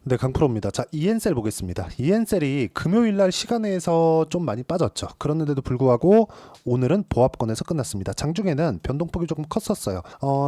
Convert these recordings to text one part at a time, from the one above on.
네, 강프로입니다. 자, 이엔셀 보겠습니다. 이엔셀이 금요일 날 시간에서 좀 많이 빠졌죠. 그랬는데도 불구하고 오늘은 보합권에서 끝났습니다. 장중에는 변동폭이 조금 컸었어요.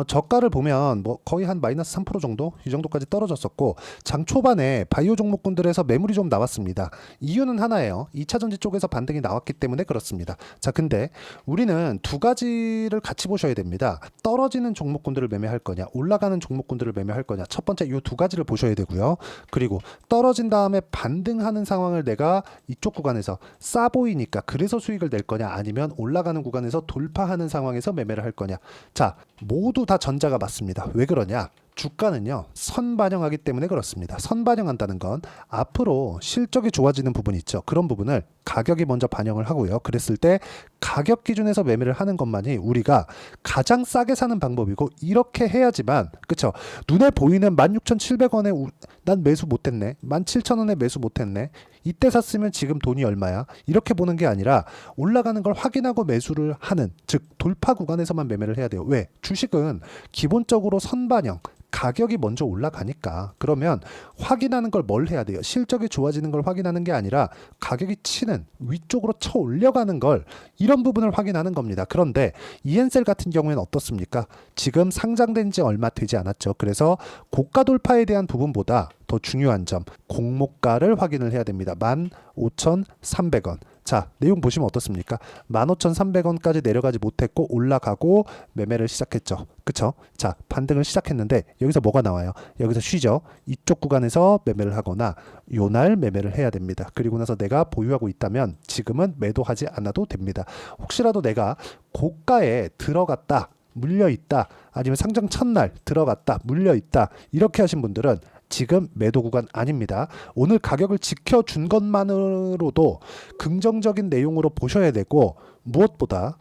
저가를 보면 뭐 거의 한 마이너스 3% 정도 이 정도까지 떨어졌었고 장 초반에 바이오 종목군들에서 매물이 좀 나왔습니다. 이유는 하나예요. 2차 전지 쪽에서 반등이 나왔기 때문에 그렇습니다. 자, 근데 우리는 두 가지를 같이 보셔야 됩니다. 떨어지는 종목군들을 매매할 거냐, 올라가는 종목군들을 매매할 거냐. 첫 번째 이 두 가지를 보셔야 되고요. 그리고 떨어진 다음에 반등하는 상황을 내가 이쪽 구간에서 싸 보이니까 그래서 수익을 낼 거냐, 아니면 올라가는 구간에서 돌파하는 상황에서 매매를 할 거냐. 자, 모두 다 전자가 맞습니다. 왜 그러냐? 주가는요, 선반영하기 때문에 그렇습니다. 선반영한다는 건 앞으로 실적이 좋아지는 부분이 있죠. 그런 부분을 가격이 먼저 반영을 하고요. 그랬을 때 가격 기준에서 매매를 하는 것만이 우리가 가장 싸게 사는 방법이고, 이렇게 해야지만, 그쵸? 눈에 보이는 16,700원에 난 매수 못했네, 17,000원에 매수 못했네, 이때 샀으면 지금 돈이 얼마야, 이렇게 보는 게 아니라 올라가는 걸 확인하고 매수를 하는, 즉 돌파 구간에서만 매매를 해야 돼요. 왜? 주식은 기본적으로 선반영, 가격이 먼저 올라가니까. 그러면 확인하는 걸 뭘 해야 돼요? 실적이 좋아지는 걸 확인하는 게 아니라 가격이 치는, 위쪽으로 쳐 올려가는 걸, 이런 부분을 확인하는 겁니다. 그런데 이엔셀 같은 경우에는 어떻습니까? 지금 상장된 지 얼마 되지 않았죠. 그래서 고가 돌파에 대한 부분보다 더 중요한 점, 공모가를 확인을 해야 됩니다. 15,300원. 자, 내용 보시면 어떻습니까? 15,300원까지 내려가지 못했고 올라가고 매매를 시작했죠. 그쵸? 자, 반등을 시작했는데 여기서 뭐가 나와요? 여기서 쉬죠. 이쪽 구간에서 매매를 하거나 요날 매매를 해야 됩니다. 그리고 나서 내가 보유하고 있다면 지금은 매도하지 않아도 됩니다. 혹시라도 내가 고가에 들어갔다, 물려있다, 아니면 상장 첫날 들어갔다, 물려있다, 이렇게 하신 분들은 지금 매도 구간 아닙니다. 오늘 가격을 지켜준 것만으로도 긍정적인 내용으로 보셔야 되고, 무엇보다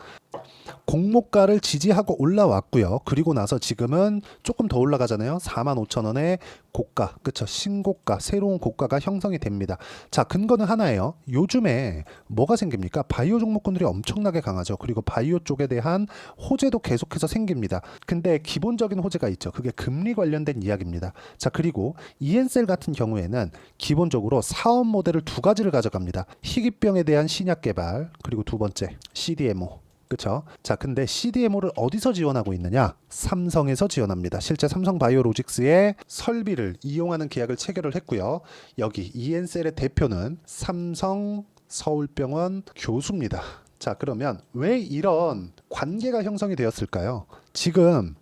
공모가를 지지하고 올라왔고요. 그리고 나서 지금은 조금 더 올라가잖아요. 45,000원에 고가, 그쵸? 신고가, 새로운 고가가 형성이 됩니다. 자, 근거는 하나예요. 요즘에 뭐가 생깁니까? 바이오 종목군들이 엄청나게 강하죠. 그리고 바이오 쪽에 대한 호재도 계속해서 생깁니다. 근데 기본적인 호재가 있죠. 그게 금리 관련된 이야기입니다. 자, 그리고 이엔셀 같은 경우에는 기본적으로 사업 모델을 두 가지를 가져갑니다. 희귀병에 대한 신약 개발, 그리고 두 번째 CDMO. 그쵸? 자, 근데 CDMO를 어디서 지원하고 있느냐? 삼성에서 지원합니다. 실제 삼성바이오로직스의 설비를 이용하는 계약을 체결을 했고요. 여기 이엔셀의 대표는 삼성 서울병원 교수입니다. 자, 그러면 왜 이런 관계가 형성이 되었을까요? 지금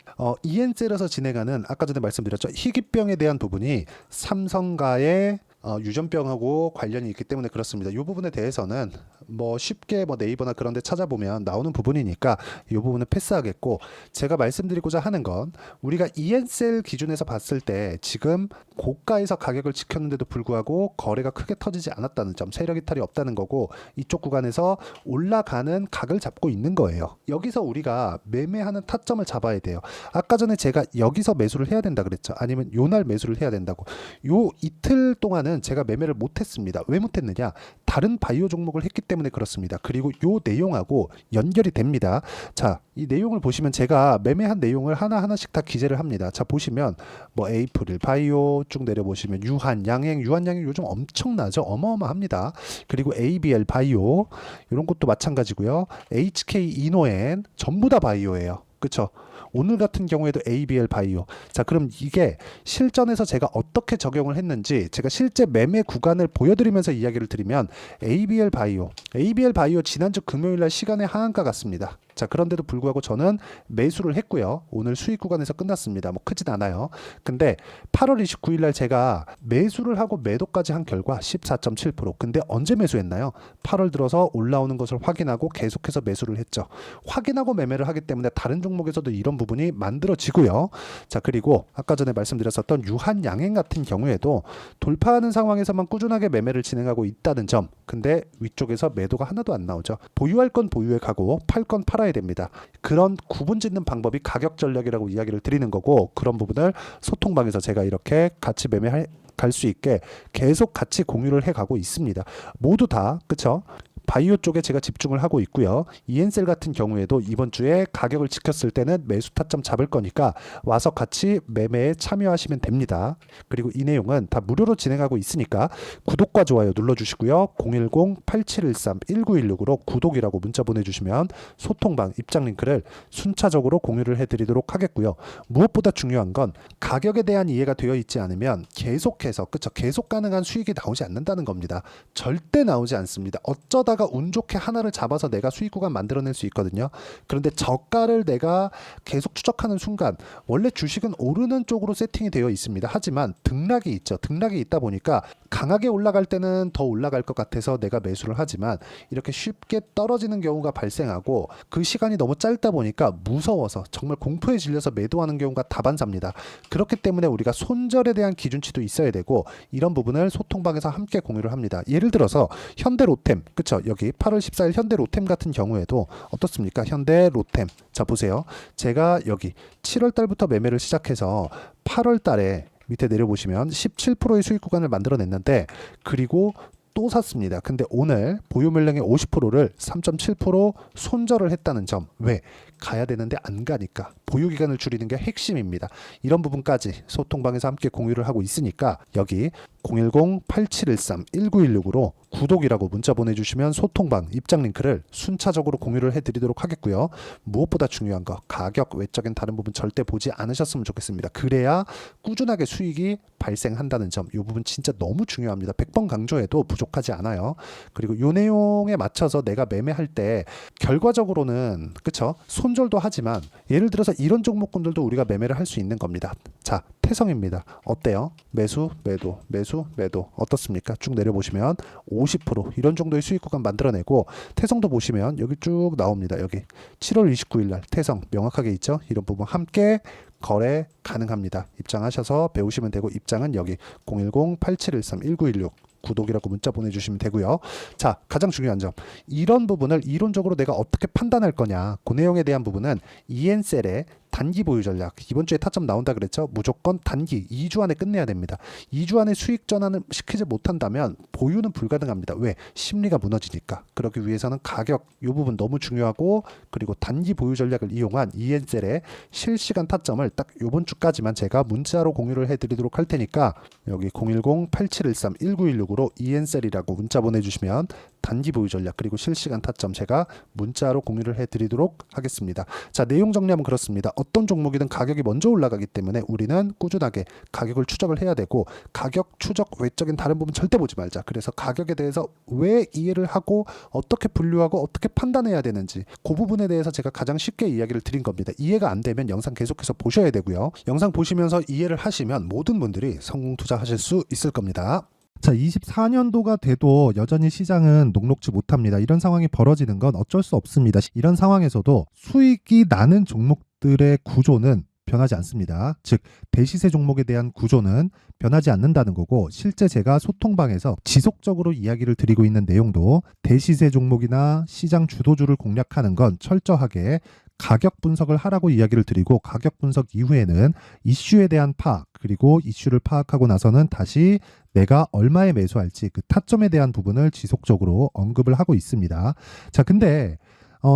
이엔셀에서 진행하는, 아까 전에 말씀드렸죠, 희귀병에 대한 부분이 삼성과의 유전병하고 관련이 있기 때문에 그렇습니다. 이 부분에 대해서는 뭐 쉽게 뭐 네이버나 그런 데 찾아보면 나오는 부분이니까 이 부분은 패스하겠고, 제가 말씀드리고자 하는 건 우리가 이엔셀 기준에서 봤을 때 지금 고가에서 가격을 지켰는데도 불구하고 거래가 크게 터지지 않았다는 점, 세력 이탈이 없다는 거고, 이쪽 구간에서 올라가는 각을 잡고 있는 거예요. 여기서 우리가 매매하는 타점을 잡아야 돼요. 아까 전에 제가 여기서 매수를 해야 된다 그랬죠. 아니면 요날 매수를 해야 된다고. 요 이틀 동안은 제가 매매를 못했습니다. 왜 못했느냐? 다른 바이오 종목을 했기 때문에 그렇습니다. 그리고 요 내용하고 연결이 됩니다. 자, 이 내용을 보시면 제가 매매한 내용을 하나하나씩 다 기재를 합니다. 자, 보시면 뭐 에이프릴 바이오 쭉 내려보시면 유한 양행 요즘 엄청나죠. 어마어마합니다. 그리고 ABL 바이오 이런 것도 마찬가지고요. HK 이노엔 전부 다 바이오예요. 그쵸? 오늘 같은 경우에도 ABL 바이오. 자, 그럼 이게 실전에서 제가 어떻게 적용을 했는지 제가 실제 매매 구간을 보여드리면서 이야기를 드리면, ABL 바이오 지난주 금요일날 시간의 하한가 같습니다. 자, 그런데도 불구하고 저는 매수를 했고요. 오늘 수익 구간에서 끝났습니다. 뭐 크진 않아요. 근데 8월 29일날 제가 매수를 하고 매도까지 한 결과 14.7%. 근데 언제 매수했나요? 8월 들어서 올라오는 것을 확인하고 계속해서 매수를 했죠. 확인하고 매매를 하기 때문에 다른 종목에서도 이런 부분이 만들어지고요. 자, 그리고 아까 전에 말씀드렸었던 유한 양행 같은 경우에도 돌파하는 상황에서만 꾸준하게 매매를 진행하고 있다는 점. 근데 위쪽에서 매도가 하나도 안 나오죠. 보유할 건 보유해 가고 팔 건 팔아야 됩니다. 그런 구분 짓는 방법이 가격 전략이라고 이야기를 드리는 거고, 그런 부분을 소통방에서 제가 이렇게 같이 매매할 갈 수 있게 계속 같이 공유를 해 가고 있습니다. 모두 다, 그쵸? 바이오 쪽에 제가 집중을 하고 있고요. 이엔셀 같은 경우에도 이번 주에 가격을 지켰을 때는 매수 타점 잡을 거니까 와서 같이 매매에 참여하시면 됩니다. 그리고 이 내용은 다 무료로 진행하고 있으니까 구독과 좋아요 눌러주시고요. 010-8713-1916으로 구독이라고 문자 보내주시면 소통방 입장 링크를 순차적으로 공유를 해드리도록 하겠고요. 무엇보다 중요한 건 가격에 대한 이해가 되어 있지 않으면 계속해서 계속 가능한 수익이 나오지 않는다는 겁니다. 절대 나오지 않습니다. 어쩌다가 운 좋게 하나를 잡아서 내가 수익 구간 만들어낼 수 있거든요. 그런데 저가를 내가 계속 추적하는 순간 원래 주식은 오르는 쪽으로 세팅이 되어 있습니다. 하지만 등락이 있죠. 등락이 있다 보니까 강하게 올라갈 때는 더 올라갈 것 같아서 내가 매수를 하지만 이렇게 쉽게 떨어지는 경우가 발생하고 그 시간이 너무 짧다 보니까 무서워서 정말 공포에 질려서 매도하는 경우가 다반사입니다. 그렇기 때문에 우리가 손절에 대한 기준치도 있어야 되고 이런 부분을 소통방에서 함께 공유를 합니다. 예를 들어서 현대로템, 그쵸? 여기 8월 14일 현대로템 같은 경우에도 어떻습니까? 현대로템. 자, 보세요. 제가 여기 7월 달부터 매매를 시작해서 8월 달에 밑에 내려보시면 17%의 수익 구간을 만들어냈는데 그리고 또 샀습니다. 근데 오늘 보유 물량의 50%를 3.7% 손절을 했다는 점. 왜? 가야 되는데 안 가니까. 보유 기간을 줄이는 게 핵심입니다. 이런 부분까지 소통방에서 함께 공유를 하고 있으니까 여기 010-8713-1916으로 구독이라고 문자 보내주시면 소통방 입장 링크를 순차적으로 공유를 해드리도록 하겠고요. 무엇보다 중요한 거 가격 외적인 다른 부분 절대 보지 않으셨으면 좋겠습니다. 그래야 꾸준하게 수익이 발생한다는 점. 이 부분 진짜 너무 중요합니다. 100번 강조해도 부족하지 않아요. 그리고 이 내용에 맞춰서 내가 매매할 때 결과적으로는 그쵸? 손절도 하지만 예를 들어서 이런 종목군들도 우리가 매매를 할 수 있는 겁니다. 자, 태성입니다. 어때요? 매수, 매도, 매수, 매도. 어떻습니까? 쭉 내려보시면 50% 이런 정도의 수익 구간 만들어내고 태성도 보시면 여기 쭉 나옵니다. 여기 7월 29일 날 태성 명확하게 있죠? 이런 부분 함께 거래 가능합니다. 입장하셔서 배우시면 되고 입장은 여기 010-8713-1916 구독이라고 문자 보내주시면 되고요. 자, 가장 중요한 점. 이런 부분을 이론적으로 내가 어떻게 판단할 거냐. 그 내용에 대한 부분은 이엔셀의 단기 보유 전략. 이번 주에 타점 나온다 그랬죠? 무조건 단기 2주 안에 끝내야 됩니다. 2주 안에 수익 전환을 시키지 못한다면 보유는 불가능합니다. 왜? 심리가 무너지니까. 그러기 위해서는 가격 이 부분 너무 중요하고 그리고 단기 보유 전략을 이용한 이엔셀의 실시간 타점을 딱 이번 주까지만 제가 문자로 공유를 해드리도록 할 테니까 여기 010-8713-1916으로 이엔셀이라고 문자 보내주시면 단기 보유 전략 그리고 실시간 타점 제가 문자로 공유를 해드리도록 하겠습니다. 자, 내용 정리하면 그렇습니다. 어떤 종목이든 가격이 먼저 올라가기 때문에 우리는 꾸준하게 가격을 추적을 해야 되고 가격 추적 외적인 다른 부분 절대 보지 말자. 그래서 가격에 대해서 왜 이해를 하고 어떻게 분류하고 어떻게 판단해야 되는지 그 부분에 대해서 제가 가장 쉽게 이야기를 드린 겁니다. 이해가 안 되면 영상 계속해서 보셔야 되고요. 영상 보시면서 이해를 하시면 모든 분들이 성공 투자하실 수 있을 겁니다. 자, 24년도가 돼도 여전히 시장은 녹록지 못합니다. 이런 상황이 벌어지는 건 어쩔 수 없습니다. 이런 상황에서도 수익이 나는 종목들의 구조는 변하지 않습니다. 즉 대시세 종목에 대한 구조는 변하지 않는다는 거고 실제 제가 소통방에서 지속적으로 이야기를 드리고 있는 내용도 대시세 종목이나 시장 주도주를 공략하는 건 철저하게 가격 분석을 하라고 이야기를 드리고 가격 분석 이후에는 이슈에 대한 파악 그리고 이슈를 파악하고 나서는 다시 내가 얼마에 매수할지 그 타점에 대한 부분을 지속적으로 언급을 하고 있습니다. 자, 근데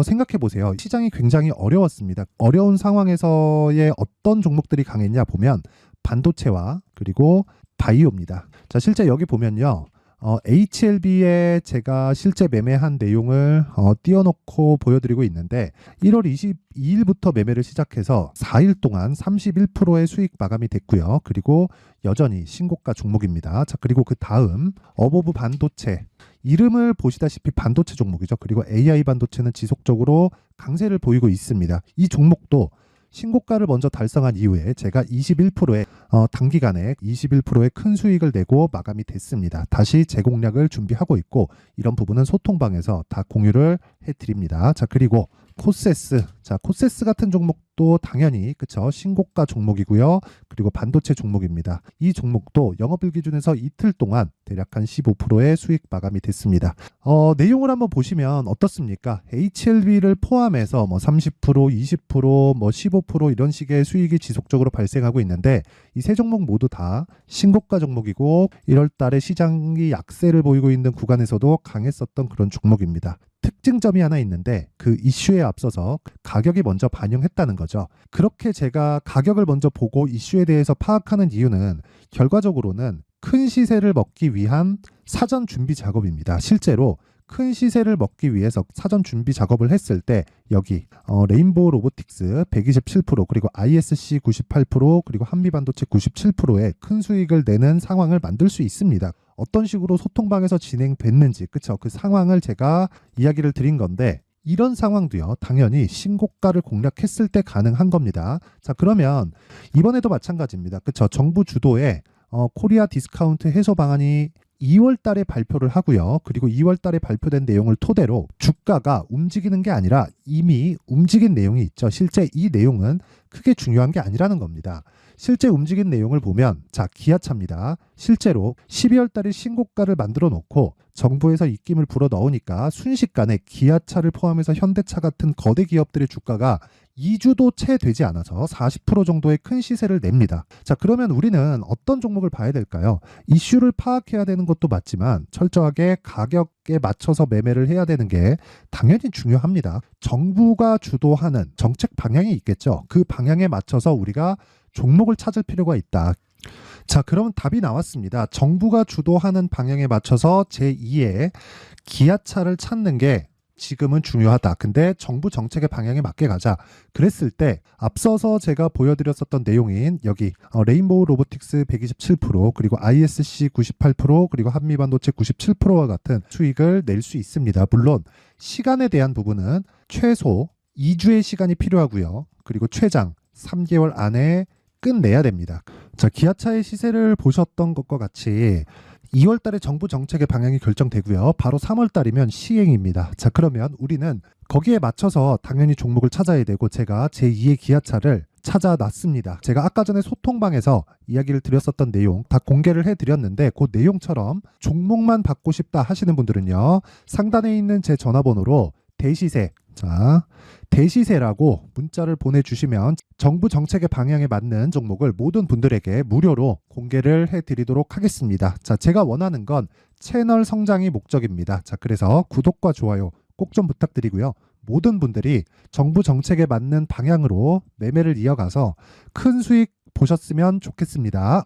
생각해 보세요. 시장이 굉장히 어려웠습니다. 어려운 상황에서의 어떤 종목들이 강했냐 보면 반도체와 그리고 바이오입니다. 자, 실제 여기 보면요. HLB에 제가 실제 매매한 내용을 띄워놓고 보여드리고 있는데 1월 22일부터 매매를 시작해서 4일 동안 31%의 수익 마감이 됐고요. 그리고 여전히 신고가 종목입니다. 자, 그리고 그 다음 어보브 반도체 이름을 보시다시피 반도체 종목이죠. 그리고 AI 반도체는 지속적으로 강세를 보이고 있습니다. 이 종목도 신고가를 먼저 달성한 이후에 제가 21%의 단기간에 21%의 큰 수익을 내고 마감이 됐습니다. 다시 재공략을 준비하고 있고 이런 부분은 소통방에서 다 공유를 해드립니다. 자, 그리고 코세스. 자, 코세스 같은 종목 종목도 당연히 그쵸 신고가 종목이고요. 그리고 반도체 종목입니다. 이 종목도 영업일 기준에서 이틀 동안 대략 한 15%의 수익 마감이 됐습니다. 내용을 한번 보시면 어떻습니까? HLB를 포함해서 뭐 30%, 20%, 뭐 15% 이런 식의 수익이 지속적으로 발생하고 있는데 이 세 종목 모두 다 신고가 종목이고 1월 달에 시장이 약세를 보이고 있는 구간에서도 강했었던 그런 종목입니다. 특징점이 하나 있는데 그 이슈에 앞서서 가격이 먼저 반영했다는 거죠. 그렇게 제가 가격을 먼저 보고 이슈에 대해서 파악하는 이유는 결과적으로는 큰 시세를 먹기 위한 사전 준비 작업입니다. 실제로 큰 시세를 먹기 위해서 사전 준비 작업을 했을 때 여기 레인보우 로보틱스 127% 그리고 ISC 98% 그리고 한미반도체 97%의 큰 수익을 내는 상황을 만들 수 있습니다. 어떤 식으로 소통방에서 진행됐는지 그쵸? 그 상황을 제가 이야기를 드린 건데 이런 상황도요 당연히 신고가를 공략했을 때 가능한 겁니다. 자 그러면 이번에도 마찬가지입니다. 그쵸? 정부 주도의 코리아 디스카운트 해소 방안이 2월 달에 발표를 하고요. 그리고 2월 달에 발표된 내용을 토대로 주가가 움직이는 게 아니라 이미 움직인 내용이 있죠. 실제 이 내용은 크게 중요한 게 아니라는 겁니다. 실제 움직인 내용을 보면 자 기아차입니다. 실제로 12월 달에 신고가를 만들어 놓고 정부에서 입김을 불어 넣으니까 순식간에 기아차를 포함해서 현대차 같은 거대 기업들의 주가가 2주도 채 되지 않아서 40% 정도의 큰 시세를 냅니다. 자, 그러면 우리는 어떤 종목을 봐야 될까요? 이슈를 파악해야 되는 것도 맞지만 철저하게 가격에 맞춰서 매매를 해야 되는 게 당연히 중요합니다. 정부가 주도하는 정책 방향이 있겠죠. 그 방향에 맞춰서 우리가 종목을 찾을 필요가 있다. 자, 그러면 답이 나왔습니다. 정부가 주도하는 방향에 맞춰서 제2의 기아차를 찾는 게 지금은 중요하다. 근데 정부 정책의 방향에 맞게 가자. 그랬을 때 앞서서 제가 보여드렸었던 내용인 여기 레인보우 로보틱스 127% 그리고 ISC 98% 그리고 한미반도체 97%와 같은 수익을 낼 수 있습니다. 물론 시간에 대한 부분은 최소 2주의 시간이 필요하고요. 그리고 최장 3개월 안에 끝내야 됩니다. 자, 기아차의 시세를 보셨던 것과 같이 2월 달에 정부 정책의 방향이 결정되고요. 바로 3월 달이면 시행입니다. 자, 그러면 우리는 거기에 맞춰서 당연히 종목을 찾아야 되고 제가 제2의 기아차를 찾아놨습니다. 제가 아까 전에 소통방에서 이야기를 드렸었던 내용 다 공개를 해드렸는데 그 내용처럼 종목만 받고 싶다 하시는 분들은요. 상단에 있는 제 전화번호로 대시세 자 대시세라고 문자를 보내주시면 정부 정책의 방향에 맞는 종목을 모든 분들에게 무료로 공개를 해드리도록 하겠습니다. 자, 제가 원하는 건 채널 성장이 목적입니다. 자, 그래서 구독과 좋아요 꼭 좀 부탁드리고요. 모든 분들이 정부 정책에 맞는 방향으로 매매를 이어가서 큰 수익 보셨으면 좋겠습니다.